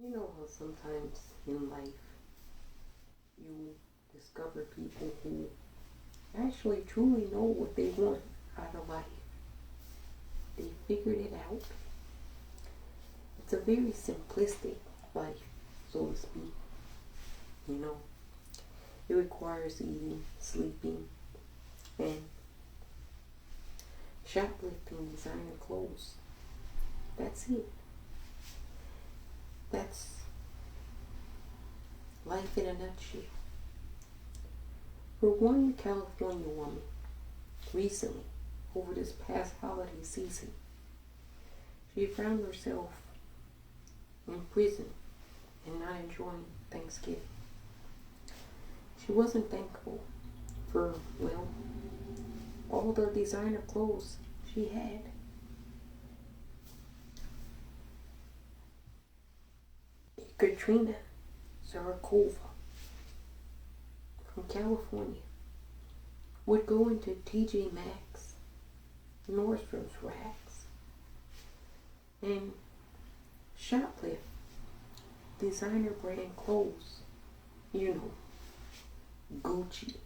You know how sometimes in life you discover people who actually truly know what they want out of life. They figured it out. It's a very simplistic life, so to speak. You know, it requires eating, sleeping, and shoplifting designer clothes. That's it. That's life in a nutshell. For one California woman, recently, over this past holiday season, she found herself in prison and not enjoying Thanksgiving. She wasn't thankful for, well, all the designer clothes she had. Ekaterina Zharkova from California would go into TJ Maxx, Nordstrom's racks, and shoplift designer brand clothes. You know, Gucci,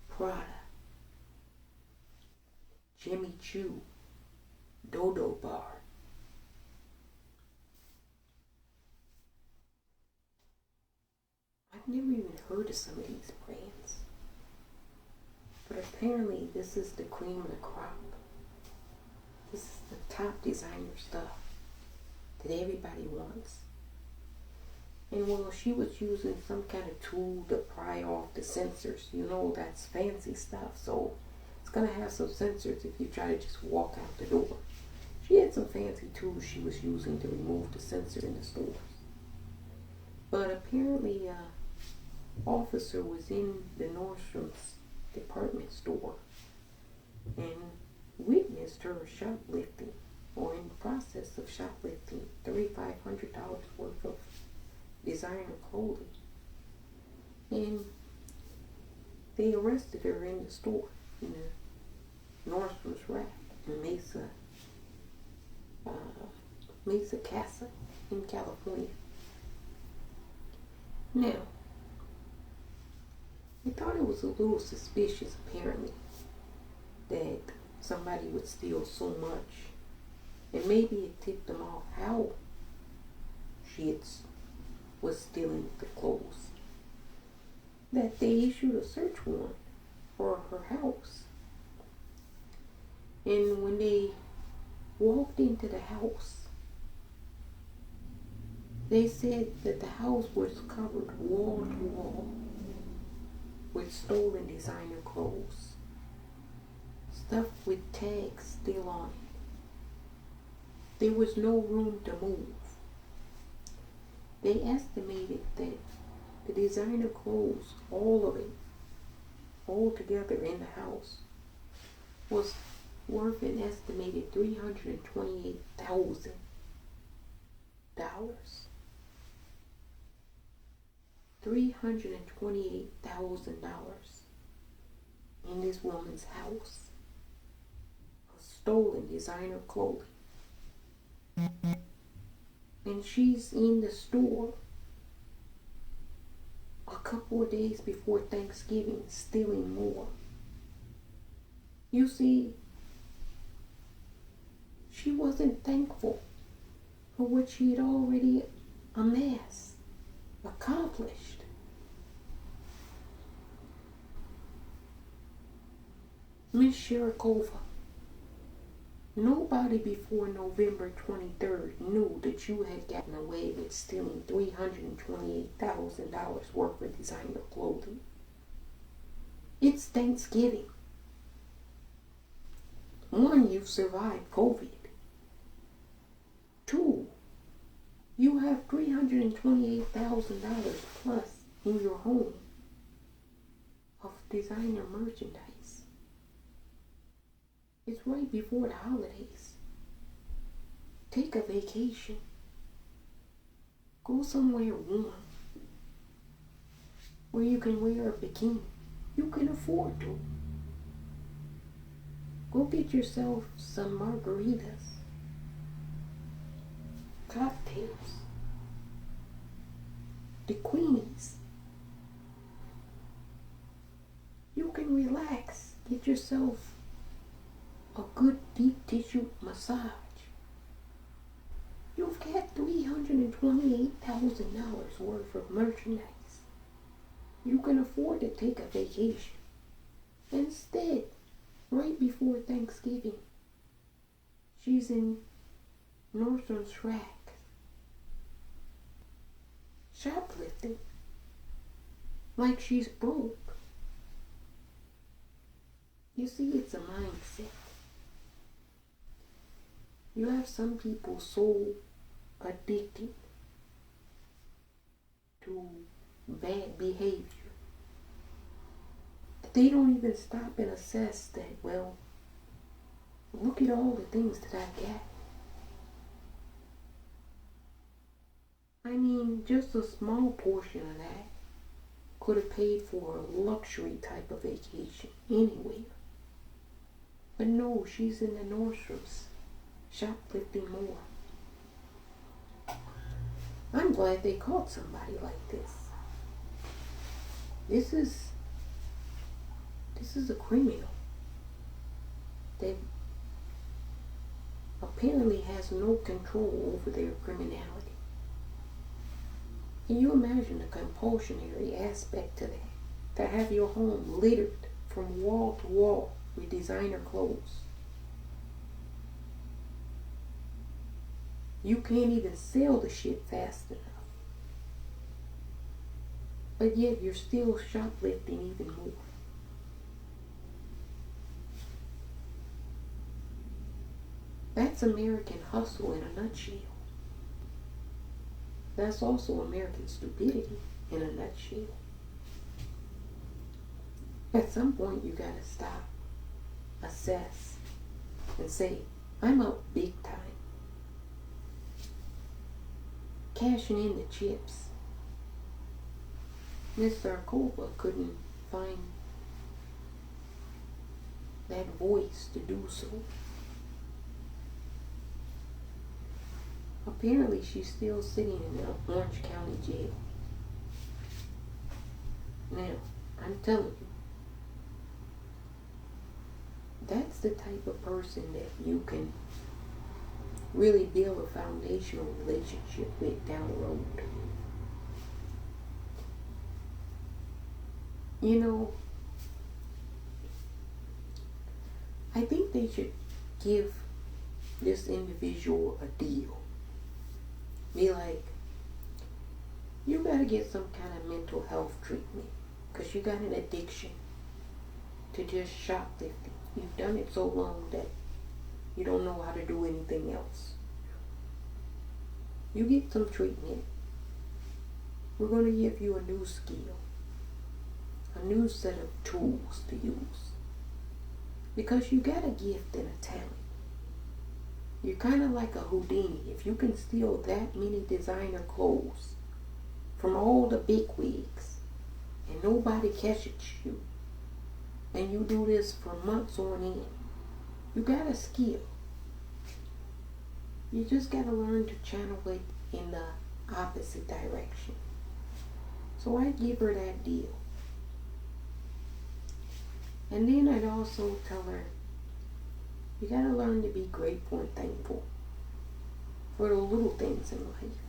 Prada, Jimmy Choo, Dodo Bar. I've never even heard of some of these brands. But apparently this is the cream of the crop. This is the top designer stuff that everybody wants. And while she was using some kind of tool to pry off the sensors, you know, that's fancy stuff. So it's going to have some sensors if you try to just walk out the door. She had some fancy tools she was using to remove the sensor in the stores. But apparently officer was in the Nordstrom's department store and witnessed her shoplifting, or in the process of shoplifting, $3,500 worth of designer clothing. And they arrested her in the store, in the Nordstrom's rack in Mesa Casa in California. Now, they thought it was a little suspicious, apparently, that somebody would steal so much. And maybe it tipped them off how she was stealing the clothes. That they issued a search warrant for her house. And when they walked into the house, they said that the house was covered wall to wall with stolen designer clothes, stuffed with tags still on it. There was no room to move. They estimated that the designer clothes, all of it, all together in the house, was worth an estimated $328,000. $328,000 in this woman's house of stolen designer clothing. And she's in the store a couple of days before Thanksgiving stealing more. You see, she wasn't thankful for what she had already amassed, accomplished. Miss Zharkova, nobody before November 23rd knew that you had gotten away with stealing $328,000 worth of designer clothing. It's Thanksgiving. One, you've survived COVID. Two, you have $328,000 plus in your home of designer merchandise. It's right before the holidays. Take a vacation. Go somewhere warm where you can wear a bikini. You can afford to. Go get yourself some margaritas, cocktails, the Queenies. You can relax, get yourself a good deep tissue massage. You've got $328,000 worth of merchandise. You can afford to take a vacation. Instead, right before Thanksgiving, she's in Nordstrom's rack, shoplifting, like she's broke. You see, it's a mindset. You have some people so addicted to bad behavior that they don't even stop and assess that, well, look at all the things that I got. I mean, just a small portion of that could have paid for a luxury type of vacation anywhere. But no, she's in the Nordstroms, shoplifting more. I'm glad they caught somebody like this. This is a criminal that apparently has no control over their criminality. Can you imagine the compulsionary aspect to that? To have your home littered from wall to wall with designer clothes. You can't even sell the shit fast enough. But yet you're still shoplifting even more. That's American hustle in a nutshell. That's also American stupidity in a nutshell. At some point you gotta stop, assess, and say, I'm out big time. Cashing in the chips. Miss Zharkova couldn't find that voice to do so. Apparently she's still sitting in the Orange County jail. Now, I'm telling you, that's the type of person that you can really build a foundational relationship with down the road. You know, I think they should give this individual a deal. Be like, you gotta get some kind of mental health treatment because you got an addiction to just shoplifting. You've done it so long that you don't know how to do anything else. You get some treatment. We're going to give you a new skill, a new set of tools to use. Because you got a gift and a talent. You're kind of like a Houdini. If you can steal that many designer clothes from all the big wigs and nobody catches you, and you do this for months on end, you got a skill. You just got to learn to channel it in the opposite direction. So I'd give her that deal. And then I'd also tell her, you got to learn to be grateful and thankful for the little things in life.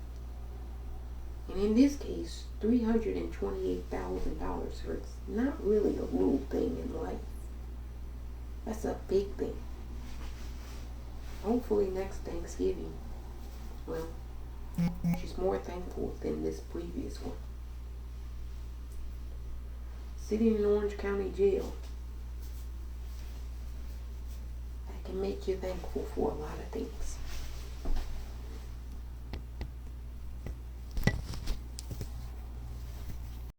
And in this case, $328,000 hurts. Not really a little thing in life. That's a big thing. Hopefully next Thanksgiving, well, she's more thankful than this previous one. Sitting in Orange County Jail, that can make you thankful for a lot of things.